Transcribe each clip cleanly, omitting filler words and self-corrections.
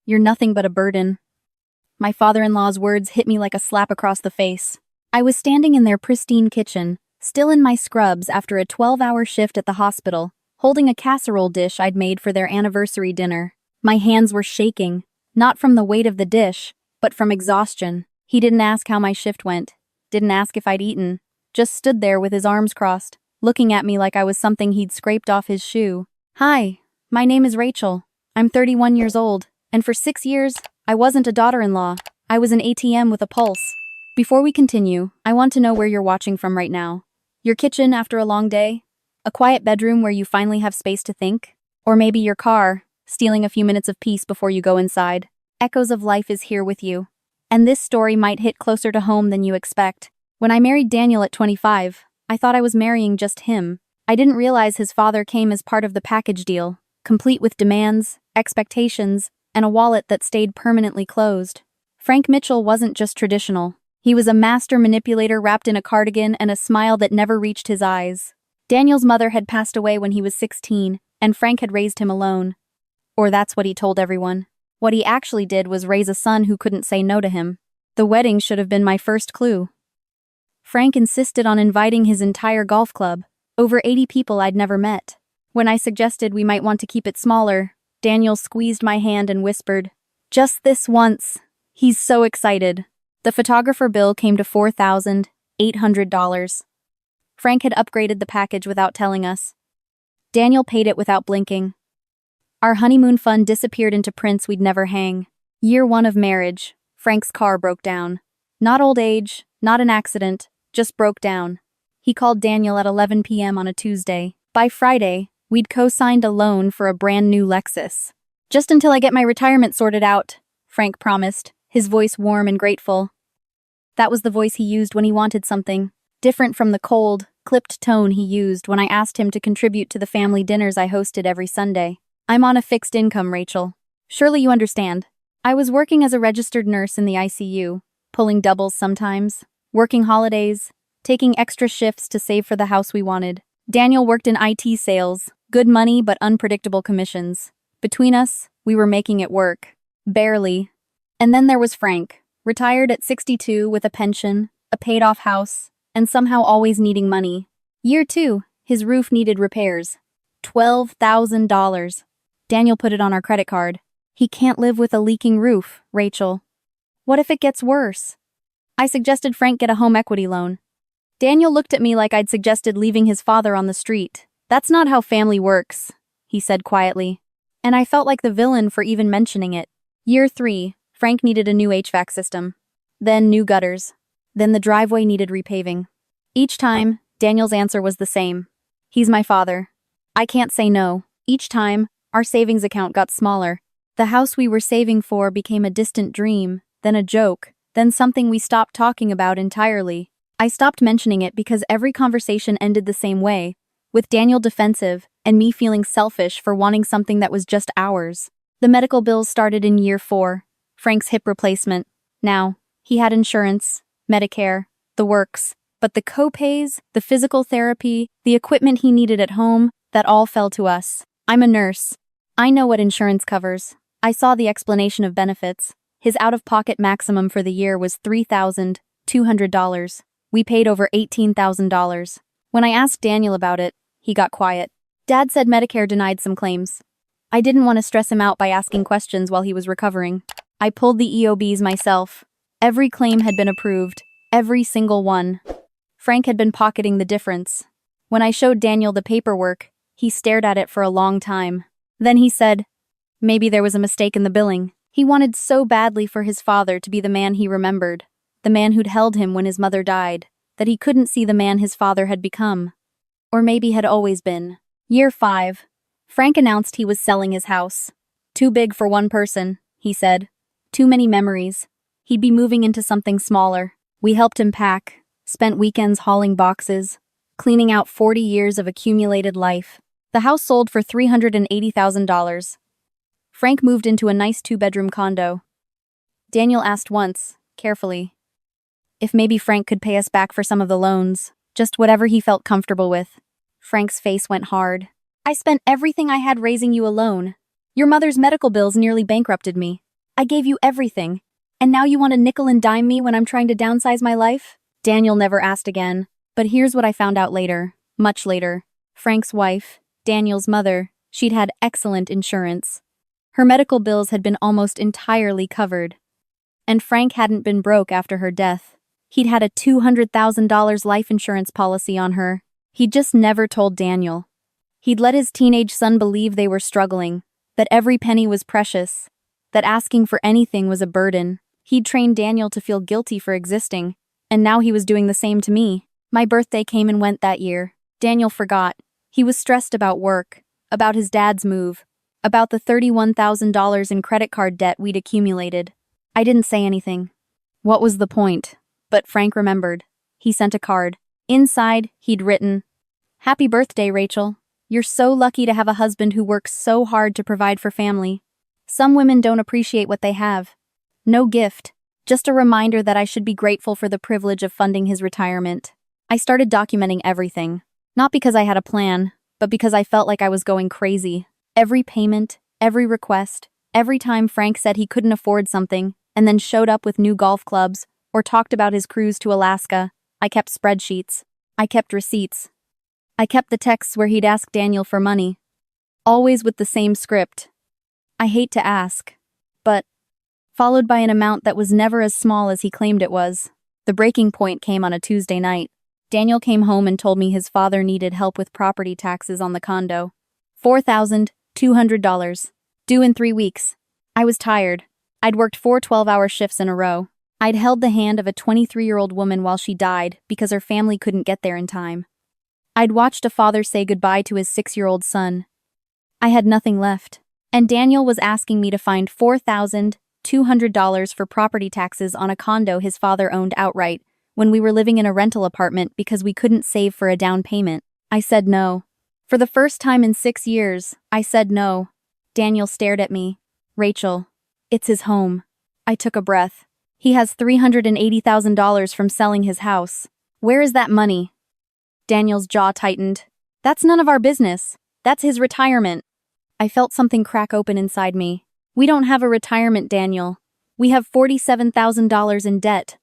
You're nothing but a burden." My father-in-law's words hit me like a slap across the face. I was standing in their pristine kitchen, still in my scrubs after a 12-hour shift at the hospital, holding a casserole dish I'd made for their anniversary dinner. My hands were shaking, not from the weight of the dish, but from exhaustion. He didn't ask how my shift went, didn't ask if I'd eaten, just stood there with his arms crossed, looking at me like I was something he'd scraped off his shoe. "Hi, my name is Rachel. I'm 31 years old, and for 6 years, I wasn't a daughter-in-law. I was an ATM with a pulse." Before we continue, I want to know where you're watching from right now. Your kitchen after a long day? A quiet bedroom where you finally have space to think? Or maybe your car, stealing a few minutes of peace before you go inside? Echoes of Life is here with you. And this story might hit closer to home than you expect. When I married Daniel at 25, I thought I was marrying just him. I didn't realize his father came as part of the package deal, complete with demands, expectations, and a wallet that stayed permanently closed. Frank Mitchell wasn't just traditional. He was a master manipulator wrapped in a cardigan and a smile that never reached his eyes. Daniel's mother had passed away when he was 16, and Frank had raised him alone. Or that's what he told everyone. What he actually did was raise a son who couldn't say no to him. The wedding should have been my first clue. Frank insisted on inviting his entire golf club, over 80 people I'd never met. When I suggested we might want to keep it smaller, Daniel squeezed my hand and whispered, "Just this once." He's so excited. The photographer bill came to $4,800. Frank had upgraded the package without telling us. Daniel paid it without blinking. Our honeymoon fund disappeared into prints we'd never hang. Year 1 of marriage, Frank's car broke down. Not old age, not an accident, just broke down. He called Daniel at 11 p.m. on a Tuesday. By Friday, we'd co-signed a loan for a brand new Lexus. "Just until I get my retirement sorted out," Frank promised, his voice warm and grateful. That was the voice he used when he wanted something, different from the cold, clipped tone he used when I asked him to contribute to the family dinners I hosted every Sunday. "I'm on a fixed income, Rachel. Surely you understand. I was working as a registered nurse in the ICU, pulling doubles sometimes, working holidays, taking extra shifts to save for the house we wanted. Daniel worked in IT sales, good money but unpredictable commissions. Between us, we were making it work. Barely. And then there was Frank, retired at 62 with a pension, a paid-off house, and somehow always needing money. Year 2, his roof needed repairs. $12,000. Daniel put it on our credit card. "He can't live with a leaking roof, Rachel." "What if it gets worse?" I suggested Frank get a home equity loan. Daniel looked at me like I'd suggested leaving his father on the street. "That's not how family works," he said quietly. And I felt like the villain for even mentioning it. Year 3, Frank needed a new HVAC system. Then new gutters. Then the driveway needed repaving. Each time, Daniel's answer was the same. "He's my father. I can't say no." Each time, our savings account got smaller. The house we were saving for became a distant dream, then a joke, then something we stopped talking about entirely. I stopped mentioning it because every conversation ended the same way, with Daniel defensive and me feeling selfish for wanting something that was just ours. The medical bills started in year 4, Frank's hip replacement. Now, he had insurance, Medicare, the works, but the co-pays, the physical therapy, the equipment he needed at home, that all fell to us. I'm a nurse. I know what insurance covers. I saw the explanation of benefits. His out-of-pocket maximum for the year was $3,200. We paid over $18,000. When I asked Daniel about it, he got quiet. Dad said Medicare denied some claims. I didn't want to stress him out by asking questions while he was recovering. I pulled the EOBs myself. Every claim had been approved. Every single one. Frank had been pocketing the difference. When I showed Daniel the paperwork, he stared at it for a long time. Then he said, maybe there was a mistake in the billing. He wanted so badly for his father to be the man he remembered, the man who'd held him when his mother died, that he couldn't see the man his father had become. Or maybe had always been. Year 5. Frank announced he was selling his house. Too big for one person, he said. Too many memories. He'd be moving into something smaller. We helped him pack, spent weekends hauling boxes, cleaning out 40 years of accumulated life. The house sold for $380,000. Frank moved into a nice 2-bedroom condo. Daniel asked once, carefully, if maybe Frank could pay us back for some of the loans, just whatever he felt comfortable with. Frank's face went hard. I spent everything I had raising you alone. Your mother's medical bills nearly bankrupted me. I gave you everything. And now you want to nickel and dime me when I'm trying to downsize my life? Daniel never asked again. But here's what I found out later, much later. Frank's wife, Daniel's mother, she'd had excellent insurance. Her medical bills had been almost entirely covered. And Frank hadn't been broke after her death. He'd had a $200,000 life insurance policy on her. He'd just never told Daniel. He'd let his teenage son believe they were struggling, that every penny was precious, that asking for anything was a burden. He'd trained Daniel to feel guilty for existing, and now he was doing the same to me. My birthday came and went that year. Daniel forgot. He was stressed about work, about his dad's move, about the $31,000 in credit card debt we'd accumulated. I didn't say anything. What was the point? But Frank remembered. He sent a card. Inside, he'd written, "Happy birthday, Rachel. You're so lucky to have a husband who works so hard to provide for family. Some women don't appreciate what they have. No gift, just a reminder that I should be grateful for the privilege of funding his retirement." I started documenting everything, not because I had a plan, but because I felt like I was going crazy. Every payment, every request, every time Frank said he couldn't afford something and then showed up with new golf clubs or talked about his cruise to Alaska, I kept spreadsheets. I kept receipts. I kept the texts where he'd ask Daniel for money. Always with the same script. I hate to ask, but followed by an amount that was never as small as he claimed it was. The breaking point came on a Tuesday night. Daniel came home and told me his father needed help with property taxes on the condo. $4,200. Due in 3 weeks. I was tired. I'd worked 4 12-hour shifts in a row. I'd held the hand of a 23-year-old woman while she died because her family couldn't get there in time. I'd watched a father say goodbye to his 6-year-old son. I had nothing left. And Daniel was asking me to find $4,200 for property taxes on a condo his father owned outright, when we were living in a rental apartment because we couldn't save for a down payment. I said no. For the first time in 6 years, I said no. Daniel stared at me. "Rachel, it's his home." I took a breath. "He has $380,000 from selling his house. Where is that money?" Daniel's jaw tightened. "That's none of our business. That's his retirement." I felt something crack open inside me. "We don't have a retirement, Daniel. We have $47,000 in debt.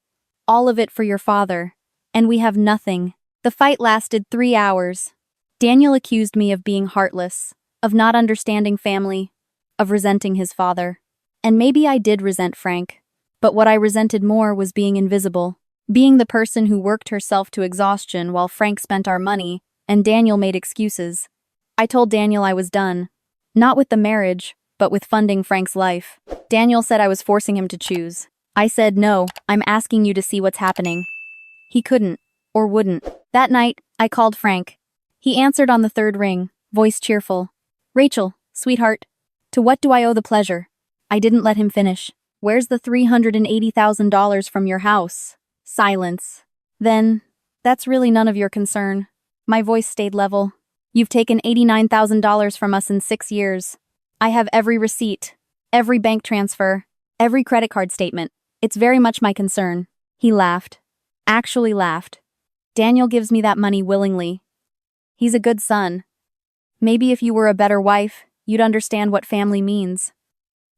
All of it for your father. And we have nothing." The fight lasted 3 hours. Daniel accused me of being heartless, of not understanding family, of resenting his father. And maybe I did resent Frank. But what I resented more was being invisible. Being the person who worked herself to exhaustion while Frank spent our money, and Daniel made excuses. I told Daniel I was done. Not with the marriage, but with funding Frank's life. Daniel said I was forcing him to choose. I said, "No, I'm asking you to see what's happening." He couldn't, or wouldn't. That night, I called Frank. He answered on the 3rd ring, voice cheerful. "Rachel, sweetheart, to what do I owe the pleasure?" I didn't let him finish. "Where's the $380,000 from your house?" Silence. Then, "That's really none of your concern." My voice stayed level. "You've taken $89,000 from us in 6 years. I have every receipt, every bank transfer, every credit card statement. It's very much my concern." He laughed. Actually laughed. "Daniel gives me that money willingly. He's a good son. Maybe if you were a better wife, you'd understand what family means."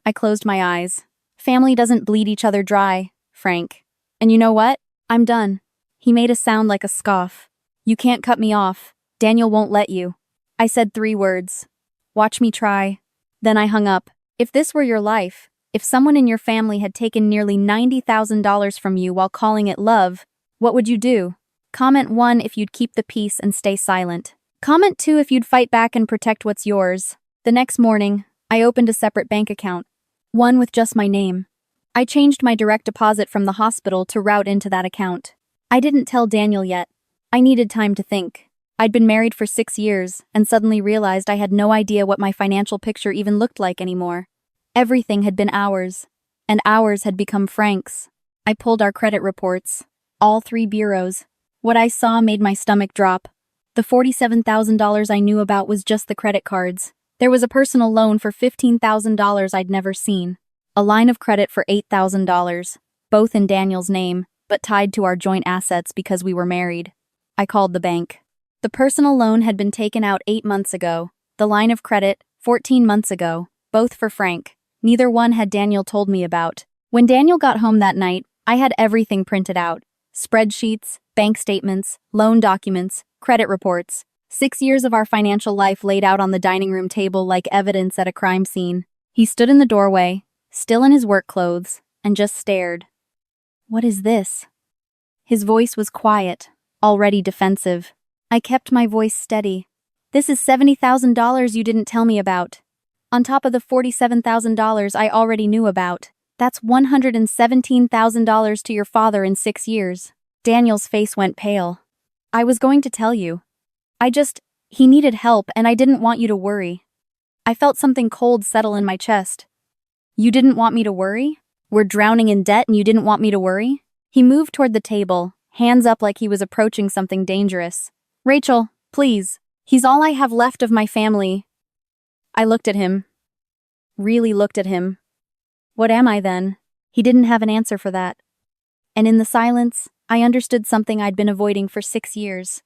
I closed my eyes. "Family doesn't bleed each other dry, Frank. And you know what? I'm done." He made a sound like a scoff. "You can't cut me off. Daniel won't let you." I said 3 words. "Watch me try." Then I hung up. If this were your life, if someone in your family had taken nearly $90,000 from you while calling it love, what would you do? Comment 1 if you'd keep the peace and stay silent. Comment 2 if you'd fight back and protect what's yours. The next morning, I opened a separate bank account. One with just my name. I changed my direct deposit from the hospital to route into that account. I didn't tell Daniel yet. I needed time to think. I'd been married for 6 years and suddenly realized I had no idea what my financial picture even looked like anymore. Everything had been ours, and ours had become Frank's. I pulled our credit reports, all 3 bureaus. What I saw made my stomach drop. The $47,000 I knew about was just the credit cards. There was a personal loan for $15,000 I'd never seen. A line of credit for $8,000, both in Daniel's name, but tied to our joint assets because we were married. I called the bank. The personal loan had been taken out 8 months ago. The line of credit, 14 months ago, both for Frank. Neither one had Daniel told me about. When Daniel got home that night, I had everything printed out. Spreadsheets, bank statements, loan documents, credit reports. 6 years of our financial life laid out on the dining room table like evidence at a crime scene. He stood in the doorway, still in his work clothes, and just stared. "What is this?" His voice was quiet, already defensive. I kept my voice steady. "This is $70,000 you didn't tell me about. On top of the $47,000 I already knew about. That's $117,000 to your father in 6 years. Daniel's face went pale. "I was going to tell you. He needed help and I didn't want you to worry." I felt something cold settle in my chest. "You didn't want me to worry? We're drowning in debt and you didn't want me to worry?" He moved toward the table, hands up like he was approaching something dangerous. "Rachel, please. He's all I have left of my family." I looked at him. Really looked at him. What am I then? He didn't have an answer for that. And in the silence, I understood something I'd been avoiding for 6 years.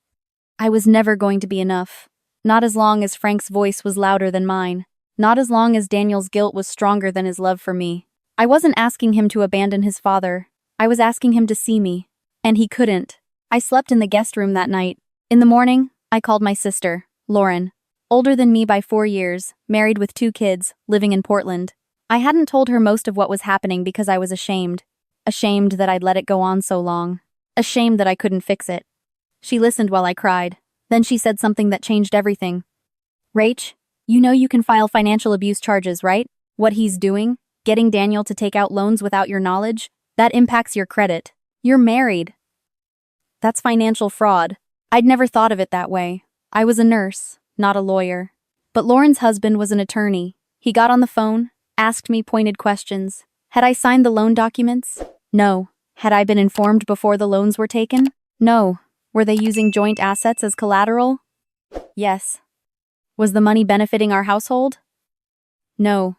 I was never going to be enough. Not as long as Frank's voice was louder than mine. Not as long as Daniel's guilt was stronger than his love for me. I wasn't asking him to abandon his father. I was asking him to see me. And he couldn't. I slept in the guest room that night. In the morning, I called my sister, Lauren. Older than me by 4 years, married with 2 kids, living in Portland. I hadn't told her most of what was happening because I was ashamed. Ashamed that I'd let it go on so long. Ashamed that I couldn't fix it. She listened while I cried. Then she said something that changed everything. "Rach, you know you can file financial abuse charges, right? What he's doing, getting Daniel to take out loans without your knowledge, that impacts your credit. You're married. That's financial fraud." I'd never thought of it that way. I was a nurse, not a lawyer. But Lauren's husband was an attorney. He got on the phone, asked me pointed questions. Had I signed the loan documents? No. Had I been informed before the loans were taken? No. Were they using joint assets as collateral? Yes. Was the money benefiting our household? No.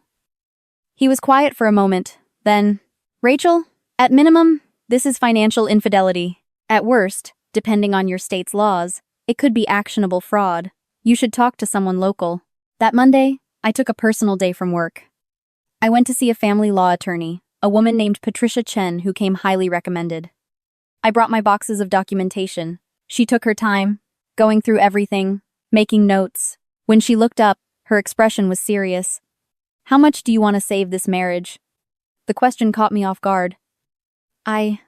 He was quiet for a moment. Then, "Rachel, at minimum, this is financial infidelity. At worst, depending on your state's laws, it could be actionable fraud. You should talk to someone local." That Monday, I took a personal day from work. I went to see a family law attorney, a woman named Patricia Chen who came highly recommended. I brought my boxes of documentation. She took her time, going through everything, making notes. When she looked up, her expression was serious. "How much do you want to save this marriage?" The question caught me off guard. I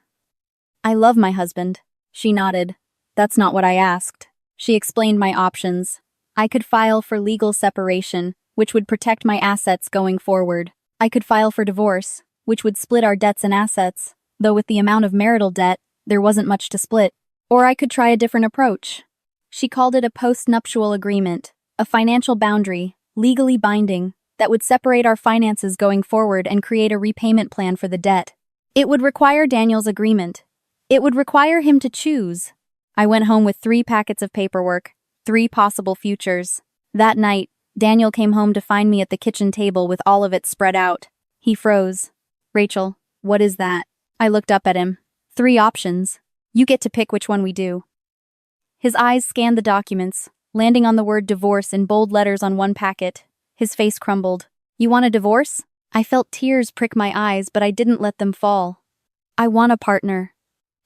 love my husband." She nodded. "That's not what I asked." She explained my options. I could file for legal separation, which would protect my assets going forward. I could file for divorce, which would split our debts and assets, though with the amount of marital debt, there wasn't much to split. Or I could try a different approach. She called it a post-nuptial agreement, a financial boundary, legally binding, that would separate our finances going forward and create a repayment plan for the debt. It would require Daniel's agreement. It would require him to choose. I went home with 3 packets of paperwork, 3 possible futures. That night, Daniel came home to find me at the kitchen table with all of it spread out. He froze. "Rachel, what is that?" I looked up at him. 3 options. You get to pick which one we do." His eyes scanned the documents, landing on the word divorce in bold letters on one packet. His face crumbled. "You want a divorce?" I felt tears prick my eyes, but I didn't let them fall. "I want a partner.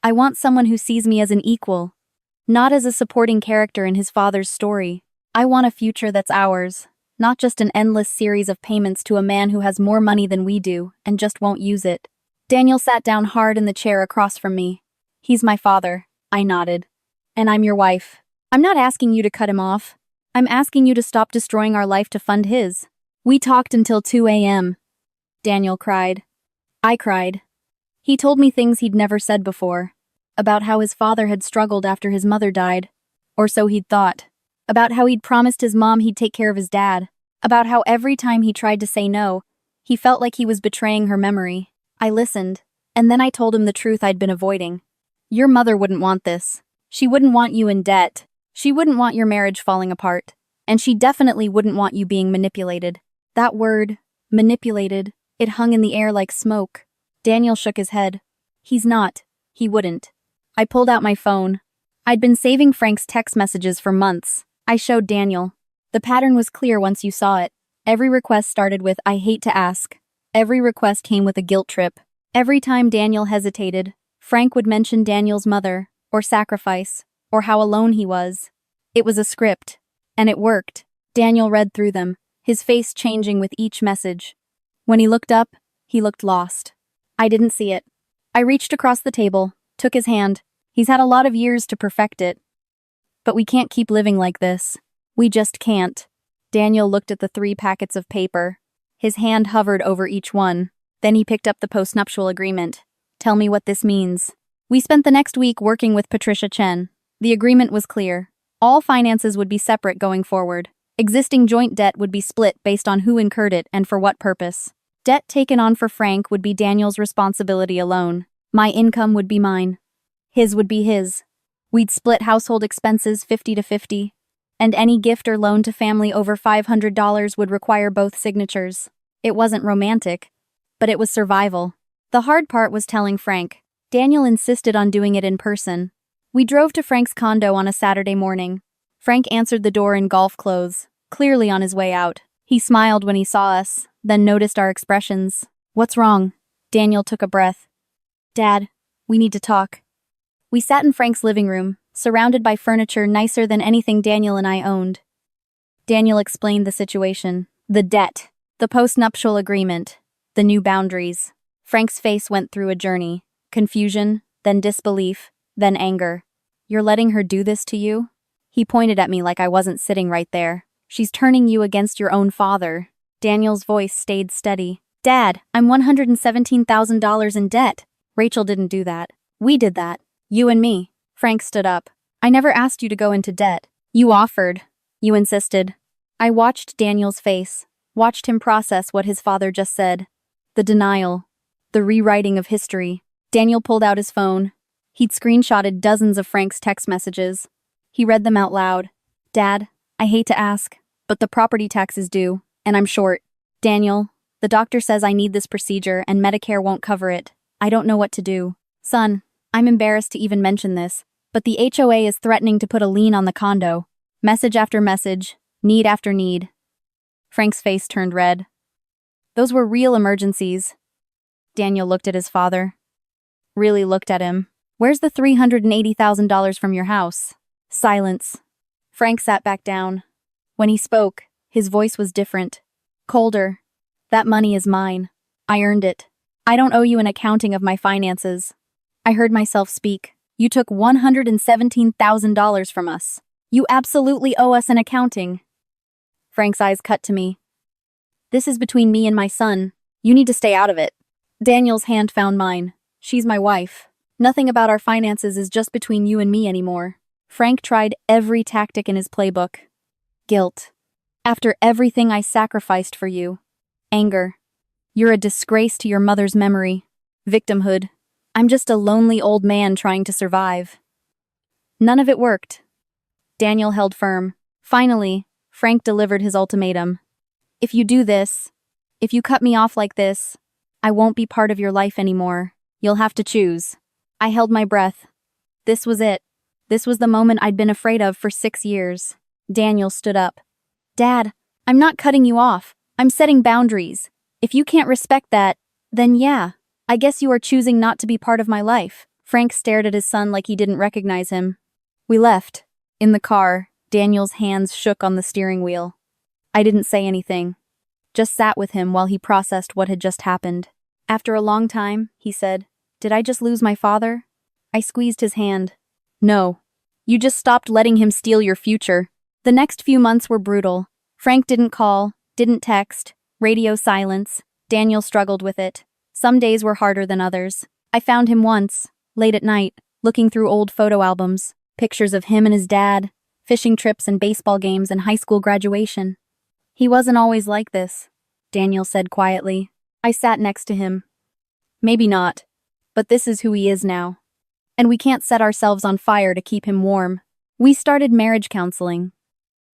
I want someone who sees me as an equal, not as a supporting character in his father's story. I want a future that's ours, not just an endless series of payments to a man who has more money than we do and just won't use it." Daniel sat down hard in the chair across from me. "He's my father," I nodded. "And I'm your wife. I'm not asking you to cut him off. I'm asking you to stop destroying our life to fund his." We talked until 2 a.m. Daniel cried. I cried. He told me things he'd never said before. About how his father had struggled after his mother died. Or so he'd thought. About how he'd promised his mom he'd take care of his dad. About how every time he tried to say no, he felt like he was betraying her memory. I listened, and then I told him the truth I'd been avoiding. "Your mother wouldn't want this. She wouldn't want you in debt. She wouldn't want your marriage falling apart. And she definitely wouldn't want you being manipulated." That word, manipulated, it hung in the air like smoke. Daniel shook his head. "He's not. He wouldn't." I pulled out my phone. I'd been saving Frank's text messages for months. I showed Daniel. The pattern was clear once you saw it. Every request started with, "I hate to ask." Every request came with a guilt trip. Every time Daniel hesitated, Frank would mention Daniel's mother, or sacrifice, or how alone he was. It was a script, and it worked. Daniel read through them, his face changing with each message. When he looked up, he looked lost. I didn't see it. I reached across the table, took his hand. He's had a lot of years to perfect it. But we can't keep living like this. We just can't. Daniel looked at the 3 packets of paper. His hand hovered over each one. Then he picked up the postnuptial agreement. Tell me what this means. We spent the next week working with Patricia Chen. The agreement was clear. All finances would be separate going forward. Existing joint debt would be split based on who incurred it and for what purpose. Debt taken on for Frank would be Daniel's responsibility alone. My income would be mine. His would be his. We'd split household expenses 50-50. And any gift or loan to family over $500 would require both signatures. It wasn't romantic, but it was survival. The hard part was telling Frank. Daniel insisted on doing it in person. We drove to Frank's condo on a Saturday morning. Frank answered the door in golf clothes, clearly on his way out. He smiled when he saw us, then noticed our expressions. What's wrong? Daniel took a breath. Dad, we need to talk. We sat in Frank's living room, surrounded by furniture nicer than anything Daniel and I owned. Daniel explained the situation. The debt, the postnuptial agreement, the new boundaries. Frank's face went through a journey. Confusion, then disbelief, then anger. You're letting her do this to you? He pointed at me like I wasn't sitting right there. She's turning you against your own father. Daniel's voice stayed steady. Dad, I'm $117,000 in debt. Rachel didn't do that. We did that. You and me. Frank stood up. I never asked you to go into debt. You offered. You insisted. I watched Daniel's face, watched him process what his father just said. The denial. The rewriting of history. Daniel pulled out his phone. He'd screenshotted dozens of Frank's text messages. He read them out loud. Dad, I hate to ask, but the property tax is due, and I'm short. Daniel, the doctor says I need this procedure and Medicare won't cover it. I don't know what to do. Son, I'm embarrassed to even mention this, but the HOA is threatening to put a lien on the condo. Message after message, need after need. Frank's face turned red. Those were real emergencies. Daniel looked at his father. Really looked at him. Where's the $380,000 from your house? Silence. Frank sat back down. When he spoke, his voice was different. Colder. That money is mine. I earned it. I don't owe you an accounting of my finances. I heard myself speak. You took $117,000 from us. You absolutely owe us an accounting. Frank's eyes cut to me. This is between me and my son. You need to stay out of it. Daniel's hand found mine. She's my wife. Nothing about our finances is just between you and me anymore. Frank tried every tactic in his playbook. Guilt. After everything I sacrificed for you. Anger. You're a disgrace to your mother's memory. Victimhood. I'm just a lonely old man trying to survive. None of it worked. Daniel held firm. Finally, Frank delivered his ultimatum. If you do this, if you cut me off like this, I won't be part of your life anymore. You'll have to choose. I held my breath. This was it. This was the moment I'd been afraid of for 6 years. Daniel stood up. Dad, I'm not cutting you off. I'm setting boundaries. If you can't respect that, then yeah, I guess you are choosing not to be part of my life. Frank stared at his son like he didn't recognize him. We left. In the car, Daniel's hands shook on the steering wheel. I didn't say anything. Just sat with him while he processed what had just happened. After a long time, he said, Did I just lose my father? I squeezed his hand. No. You just stopped letting him steal your future. The next few months were brutal. Frank didn't call, didn't text, radio silence. Daniel struggled with it. Some days were harder than others. I found him once, late at night, looking through old photo albums, pictures of him and his dad, fishing trips and baseball games and high school graduation. He wasn't always like this, Daniel said quietly. I sat next to him. Maybe not, but this is who he is now. And we can't set ourselves on fire to keep him warm. We started marriage counseling.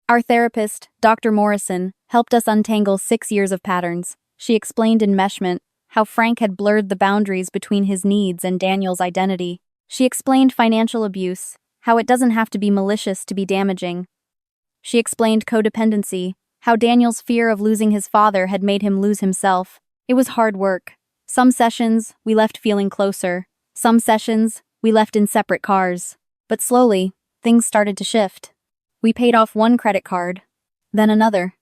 Our therapist, Dr. Morrison, helped us untangle 6 years of patterns. She explained enmeshment, how Frank had blurred the boundaries between his needs and Daniel's identity. She explained financial abuse, how it doesn't have to be malicious to be damaging. She explained codependency, how Daniel's fear of losing his father had made him lose himself. It was hard work. Some sessions, we left feeling closer. Some sessions, we left in separate cars. But slowly, things started to shift. We paid off one credit card, then another.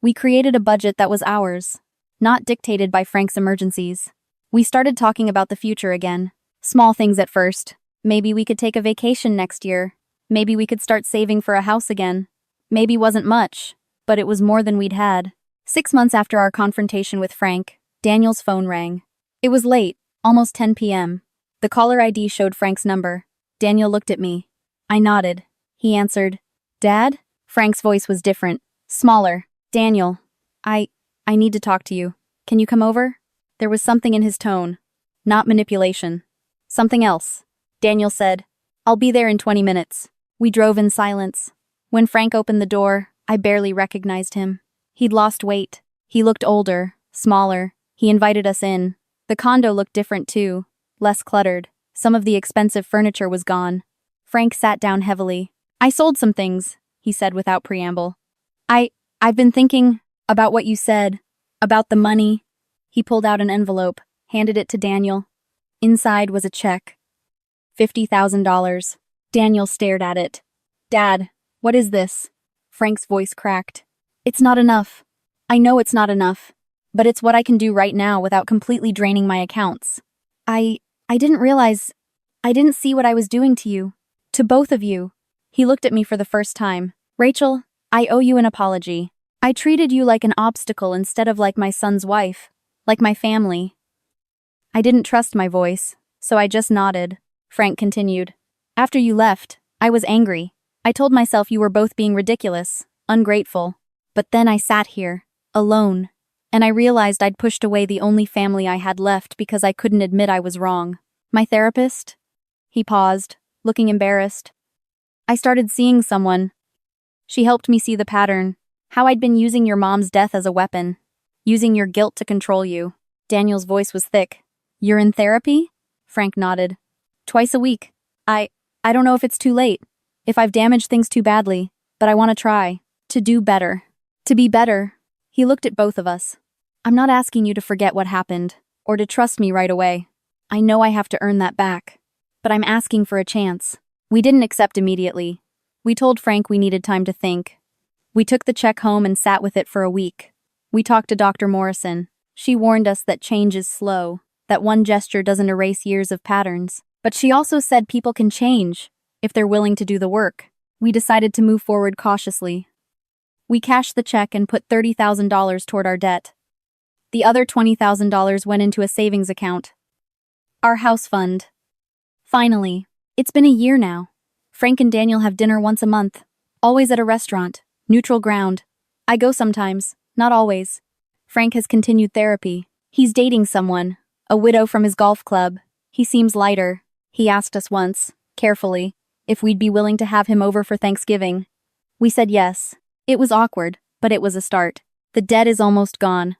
We created a budget that was ours, not dictated by Frank's emergencies. We started talking about the future again. Small things at first. Maybe we could take a vacation next year. Maybe we could start saving for a house again. Maybe wasn't much, but it was more than we'd had. 6 months after our confrontation with Frank, Daniel's phone rang. It was late, almost 10 p.m. The caller ID showed Frank's number. Daniel looked at me. I nodded. He answered, "Dad?" Frank's voice was different, smaller. "Daniel, I need to talk to you. Can you come over?" There was something in his tone. Not manipulation. Something else. Daniel said, "I'll be there in 20 minutes. We drove in silence. When Frank opened the door, I barely recognized him. He'd lost weight. He looked older, smaller. He invited us in. The condo looked different too, less cluttered. Some of the expensive furniture was gone. Frank sat down heavily. "I sold some things," he said without preamble. I've been thinking about what you said, about the money." He pulled out an envelope, handed it to Daniel. Inside was a check. $50,000. Daniel stared at it. "Dad, what is this?" Frank's voice cracked. "It's not enough. I know it's not enough, but it's what I can do right now without completely draining my accounts. I didn't realize, I didn't see what I was doing to you. To both of you." He looked at me for the first time. "Rachel, I owe you an apology. I treated you like an obstacle instead of like my son's wife, like my family." I didn't trust my voice, so I just nodded. Frank continued. "After you left, I was angry. I told myself you were both being ridiculous, ungrateful. But then I sat here, alone, and I realized I'd pushed away the only family I had left because I couldn't admit I was wrong. My therapist?" He paused, looking embarrassed. "I started seeing someone. She helped me see the pattern, how I'd been using your mom's death as a weapon, using your guilt to control you." Daniel's voice was thick. "You're in therapy?" Frank nodded. "Twice a week. I don't know if it's too late, if I've damaged things too badly, but I want to try, to do better, to be better." He looked at both of us. "I'm not asking you to forget what happened, or to trust me right away. I know I have to earn that back, but I'm asking for a chance." We didn't accept immediately. We told Frank we needed time to think. We took the check home and sat with it for a week. We talked to Dr. Morrison. She warned us that change is slow, that one gesture doesn't erase years of patterns. But she also said people can change, if they're willing to do the work. We decided to move forward cautiously. We cashed the check and put $30,000 toward our debt. The other $20,000 went into a savings account. Our house fund. Finally, it's been a year now. Frank and Daniel have dinner once a month, always at a restaurant, neutral ground. I go sometimes, not always. Frank has continued therapy. He's dating someone, a widow from his golf club. He seems lighter. He asked us once, carefully, if we'd be willing to have him over for Thanksgiving. We said yes. It was awkward, but it was a start. The debt is almost gone.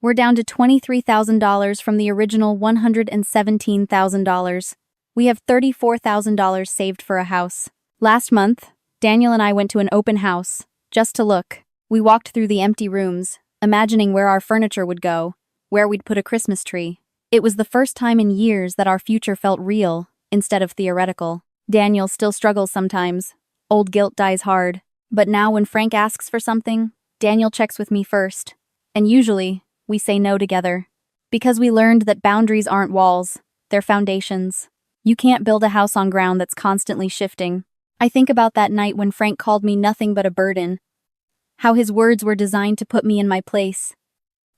We're down to $23,000 from the original $117,000. We have $34,000 saved for a house. Last month, Daniel and I went to an open house, just to look. We walked through the empty rooms, imagining where our furniture would go, where we'd put a Christmas tree. It was the first time in years that our future felt real, instead of theoretical. Daniel still struggles sometimes. Old guilt dies hard. But now when Frank asks for something, Daniel checks with me first. And usually, we say no together. Because we learned that boundaries aren't walls, they're foundations. You can't build a house on ground that's constantly shifting. I think about that night when Frank called me nothing but a burden. How his words were designed to put me in my place.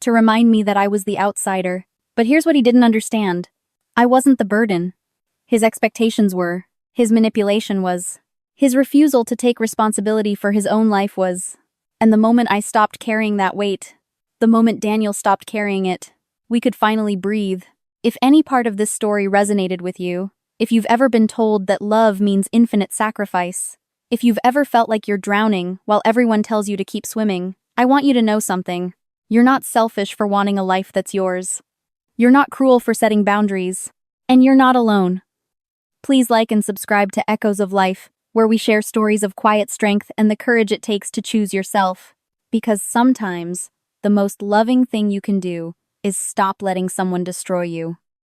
To remind me that I was the outsider. But here's what he didn't understand. I wasn't the burden. His expectations were. His manipulation was. His refusal to take responsibility for his own life was. And the moment I stopped carrying that weight, the moment Daniel stopped carrying it, we could finally breathe. If any part of this story resonated with you, if you've ever been told that love means infinite sacrifice, if you've ever felt like you're drowning while everyone tells you to keep swimming, I want you to know something. You're not selfish for wanting a life that's yours. You're not cruel for setting boundaries. And you're not alone. Please like and subscribe to Echoes of Life, where we share stories of quiet strength and the courage it takes to choose yourself. Because sometimes, the most loving thing you can do is stop letting someone destroy you.